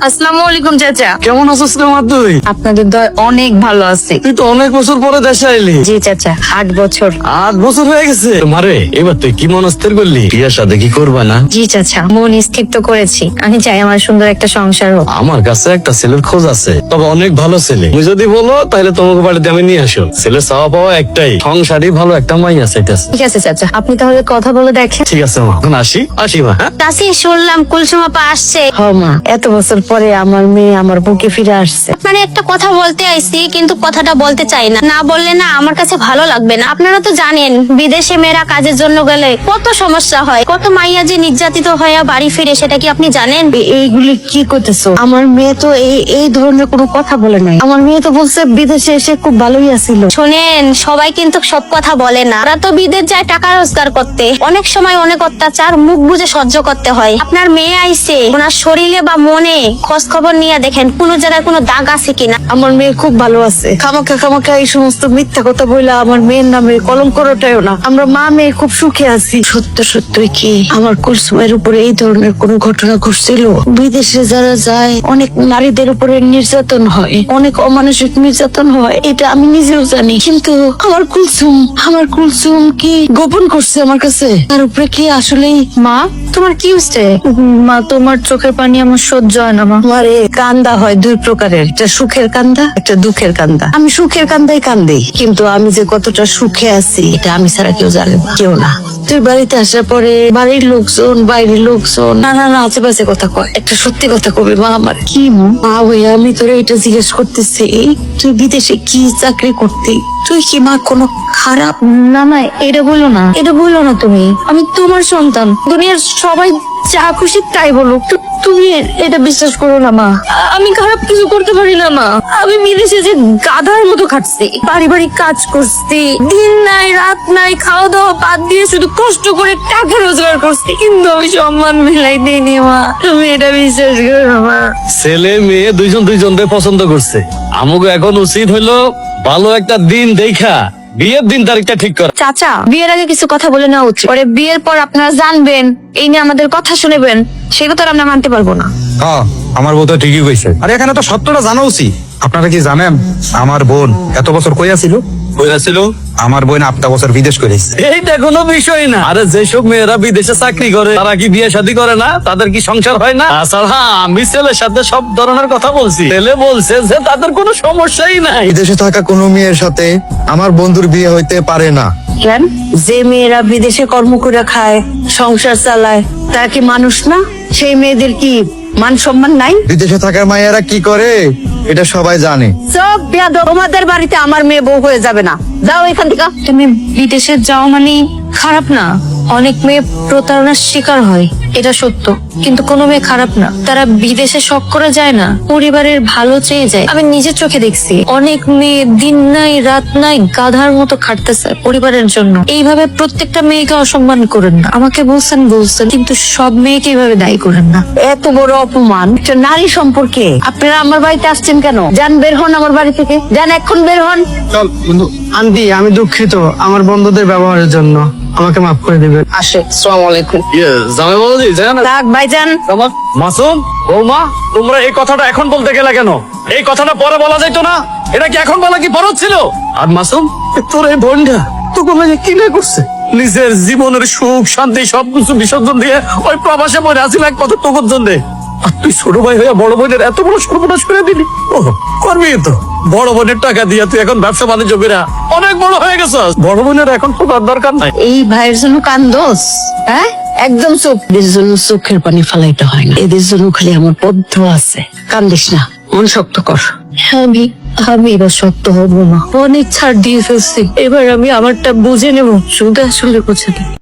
আসসালামু আলাইকুম চাচা। কেমন আছিস রে মা তুই? আপনাদের দয় অনেক ভালো আছে। তুই তো অনেক বছর পরে দেশে আইলি। জি চাচা, 8 বছর। 8 বছর হয়ে গেছে মারে। এবার তুই কি মনস্থির করলি? বিয়ে শাদী কি করবা না? জি চাচা, মন স্থির তো করেছি। আমি চাই আমার সুন্দর একটা সংসার হোক। আমার কাছে একটা ছেলের খোঁজ আছে, তবে অনেক ভালো ছেলে। তুমি যদি বলো তাহলে তোমাকে বাড়িতে আমি নিয়ে আসো। ছেলের চাওয়া পাওয়া একটাই, সংসারই ভালো একটা মাইয়া চাইতেছে। ঠিক আছে চাচা, আপনি তাহলে কথা বলে দেখেন। ঠিক আছে মা, এখন আসি মা। হ্যাঁ চাচি, শুনলাম কুলসুম আপা আসছে। হ মা, এত বছর পরে আমার মেয়ে আমার বুকে ফিরে আসছে। আপনার একটা কথা বলতে আইছি, কিন্তু কথাটা বলতে চাই না। না বললে না আমার কাছে ভালো লাগবে না। আপনারা তো জানেন বিদেশে মেয়েরা কাজের জন্য গেলে কত সমস্যা হয়, কত মাইয়া যে নির্যাতিত হয়ে বাড়ি ফিরে, সেটা কি আপনি জানেন? এইগুলি কি করতেছো? আমার মেয়ে তো এই ধরনের কোনো কথা বলে নাই। আমার মেয়ে তো বলছে বিদেশে এসে খুব ভালোই আছিল। শোনেন, সবাই কিন্তু সব কথা বলে না। ওরা তো বিদেশ যায় টাকা রোজগার করতে। অনেক সময় অনেক অত্যাচার মুখ বুজে সহ্য করতে হয়। আপনার মেয়ে আইছে, ওনার শরীরে বা মনে খোঁজ খবর নিয়ে দেখেন কোন জায়গায় কোনো দাগ আছে কিনা। আমার মেয়ে খুব ভালো আছে। খামাখা এই সমস্ত মিথ্যা কথা বইলা আমার মেয়ের নামে কলঙ্ক রটায়ও না। আমরা মা মেয়ে খুব সুখে আছি। সত্যি কি আমার কুলসুমের উপরে এই ধরনের কোন ঘটনা ঘটছিল? বিদেশে যারা যায় অনেক নারীদের উপরে নির্যাতন হয়, অনেক অমানসিক নির্যাতন হয়, এটা আমি নিজেও জানি। কিন্তু আমার কুলসুম কি গোপন করছে আমার কাছে? তার উপরে কি আসলেই? মা, তোমার কি হচ্ছে? মা, তোমার চোখের পানি আমার সহ্য হয় না মা। আমার কান্দা হয় দুই প্রকারের, একটা সুখের কান্দা, একটা দুঃখের কান্দা। আমি সুখের কান্দাই কান্দি, কিন্তু আমি যে কতটা সুখে আছি এটা আমি ছাড়া কেউ জানে না, কেউ না। তুই বাড়িতে আসার পরে বাড়ির লোকজন বাইরের লোকজন নানা আশেপাশে কথা কয়। একটা সত্যি কথা কবি মা, আমার কি মা হয়ে আমি তোরা এটা জিজ্ঞেস করতেছি, তুই বিদেশে কি চাকরি করতি? তুই কি মা কোনো খারাপ? না মা, এটা বলো না তুমি। আমি তোমার সন্তান। দুনিয়ার সবাই যা খুশি তাই বলুক, তুমি এটা বিশ্বাস করো না মা। আমি খারাপ কিছু করতে পারি না মা। আমি বিদেশে যে গাধার মতো খাটছি, বাড়ি কাজ করছি, দিন নাই রাত নাই, খাওয়া দাওয়া বাদ দিয়ে শুধু কষ্ট করে টাকা রোজগার করছি, কিন্তু আমি সম্মান মিলাই দিইনি মা। তুমি এটা বিশ্বাস করো মা। ছেলে মেয়ে দুইজনদের পছন্দ করছে। আমাকে এখন উচিত হইলো ভালো একটা দিন দেখা বিয়ের দিন তারিখটা ঠিক করা। চাচা, বিয়ের আগে কিছু কথা বলে নেওয়া উচিত। পরে বিয়ের পর আপনারা জানবেন, এই নিয়ে আমাদের কথা শুনবেন, সেটা তো আর আমরা মানতে পারবো না। হ্যাঁ, আমার বউ তো ঠিকই কইছে। আরে এখানে তো সত্যটা জানা উচিত। আপনারা কি জানেন আমার বোন এত বছর কই আছিল? আমার বোন 8টা বছর বিদেশ করেছে। এইটা কোনো বিষয় না। আরে যেসব মেয়েরা বিদেশে চাকরি করে তারা কি বিয়ে শাদী করে না? তাদের কি সংসার হয় না? তাছাড়া আমি ছেলের সাথে সব ধরনের কথা বলছি। ছেলে বলছে যে তাদের কোনো সমস্যাই নাই। বিদেশে থাকা কোনো মেয়ের সাথে আমার বন্ধুর বিয়ে হইতে পারে না। কেন? যে মেয়েরা বিদেশে কর্ম করে খায়, সংসার চালায়, তারা কি মানুষ না? সেই মেয়েদের কি মান সম্মান নাই? বিদেশে থাকার মায়েরা কি করে এটা সবাই জানে। সব বেয়াদব। তোমাদের বাড়িতে আমার মেয়ে বউ হয়ে যাবে না। যাও এখান থেকে। তুমি বিদেশে যাও মানে খারাপ না। অনেক মেয়ে প্রতারণার শিকার হয়, এটা সত্য, কিন্তু কোনো মেয়ে খারাপ না। তারা বিদেশে শখ করে যায় না, পরিবারের ভালো চেয়ে যায়। আমি নিজের চোখে দেখছি অনেক মেয়ে দিন নাই রাত নাই গাধার মতো খাটতেছে পরিবারের জন্য। এইভাবে প্রত্যেকটা মেয়েকে অসম্মান করেন না। আমাকে বলছেন, কিন্তু সব মেয়েকে এইভাবে দায়ী করেন না। এত বড় অপমান একটা নারী সম্পর্কে। আপনারা আমার বাড়িতে আসছেন কেন? যান, বের হন আমার বাড়ি থেকে, যান, এখন বের হন। চল বন্ধু। আন্টি, আমি দুঃখিত আমার বন্ধুদের ব্যবহারের জন্য, আমাকে মাফ করে দিবেন। আসে। আসসালামু আলাইকুম। জামাই বলছি থাক ভাইজান। মাসুম, বৌমা, তোমরা এই কথাটা এখন বলতে গেলে কেন? এই কথাটা পরে বলা যাইতো না? এটা কি এখন বলা কি ফরজ ছিল? আর মাসুম, তোর এই বোনটা তোকে লাগে কি না করছে? নিজের জীবনের সুখ শান্তি সবকিছু বিসর্জন দিয়ে ওই প্রবাসে পড়ে আসিল এক পথ তোর জন্য। আর তুই ছোট ভাই হয়ে বড় বোনের এত বড় সর্বনাশ করে দিলি। ও করবি তো? বড় বোনের টাকা দিয়ে তুই এখন ব্যবসা বাণিজ্য করে অনেক বড় হয়ে গেছিস। বড় বোনের এখন তো তার দরকার নাই। এই ভাইয়ের জন্য কান্দোস? হ্যাঁ, একদম চুপ। এদের জন্য চোখের পানি ফেলাইতে হয় না। এদের জন্য খালি আমার বদ্ধ আছে। কান্দিস না, মন শক্ত কর। আমি এবার শক্ত হবো না। অনেক ছাড় দিয়ে ফেলছি, এবার আমি আমারটা বুঝে নেবো। শুধু আসলে বুঝে নেব।